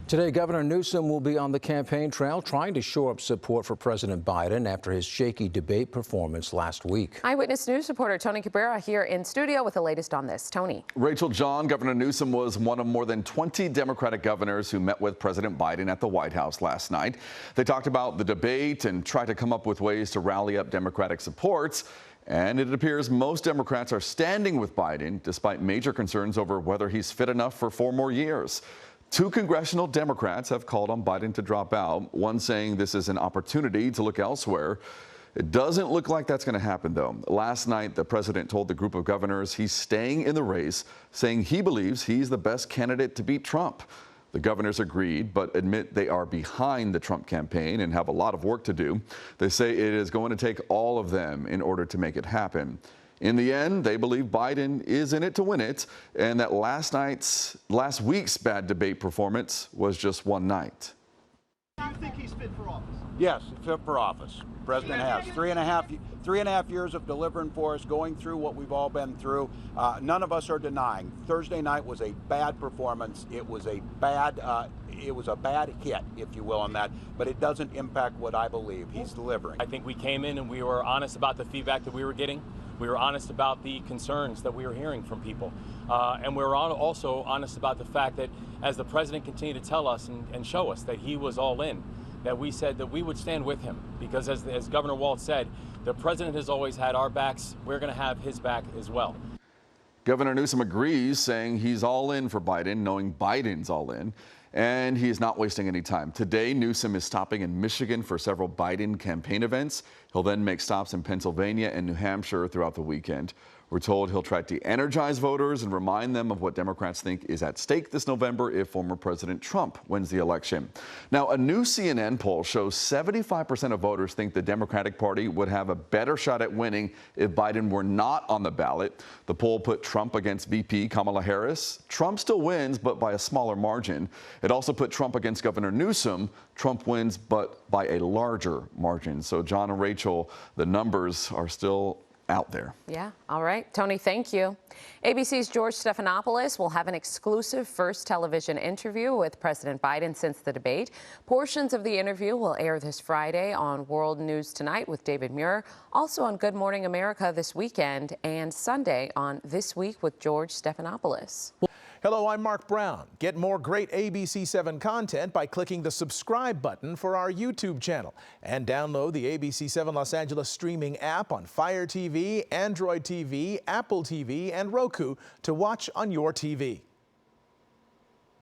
Today, Governor Newsom will be on the campaign trail trying to shore up support for President Biden after his shaky debate performance last week. Eyewitness News reporter Tony Cabrera here in studio with the latest on this. Tony. Rachel, John, Governor Newsom was one of more than 20 Democratic governors who met with President Biden at the White House last night. They talked about the debate and tried to come up with ways to rally up Democratic supports. And it appears most Democrats are standing with Biden despite major concerns over whether he's fit enough for 4 more years. 2 congressional Democrats have called on Biden to drop out, one saying this is an opportunity to look elsewhere. It doesn't look like that's going to happen, though. Last night, the president told the group of governors he's staying in the race, saying he believes he's the best candidate to beat Trump. The governors agreed, but admit they are behind the Trump campaign and have a lot of work to do. They say it is going to take all of them in order to make it happen. In the end, they believe Biden is in it to win it, and that last week's bad debate performance was just one night. Do you think he's fit for office? Yes, fit for office. President has three and a half years of delivering for us, going through what we've all been through. None of us are denying. Thursday night was a bad performance. It was a bad hit, if you will, on that. But it doesn't impact what I believe he's delivering. I think we came in and we were honest about the feedback that we were getting. We were honest about the concerns that we were hearing from people. And we were also honest about the fact that as the president continued to tell us and show us that he was all in, that we said that we would stand with him. Because as Governor Walz said, the president has always had our backs. We're going to have his back as well. Governor Newsom agrees, saying he's all in for Biden, knowing Biden's all in. And he is not wasting any time. Today, Newsom is stopping in Michigan for several Biden campaign events. He'll then make stops in Pennsylvania and New Hampshire throughout the weekend. We're told he'll try to energize voters and remind them of what Democrats think is at stake this November if former President Trump wins the election. Now, a new CNN poll shows 75% of voters think the Democratic Party would have a better shot at winning if Biden were not on the ballot. The poll put Trump against VP Kamala Harris. Trump still wins, but by a smaller margin. It also put Trump against Governor Newsom. Trump wins, but by a larger margin. So, John and Rachel, the numbers are still out there. Yeah. All right. Tony, thank you. ABC's George Stephanopoulos will have an exclusive first television interview with President Biden since the debate. Portions of the interview will air this Friday on World News Tonight with David Muir, also on Good Morning America this weekend, and Sunday on This Week with George Stephanopoulos. Hello, I'm Mark Brown. Get more great ABC7 content by clicking the subscribe button for our YouTube channel and download the ABC7 Los Angeles streaming app on Fire TV, Android TV, Apple TV, and Roku to watch on your TV.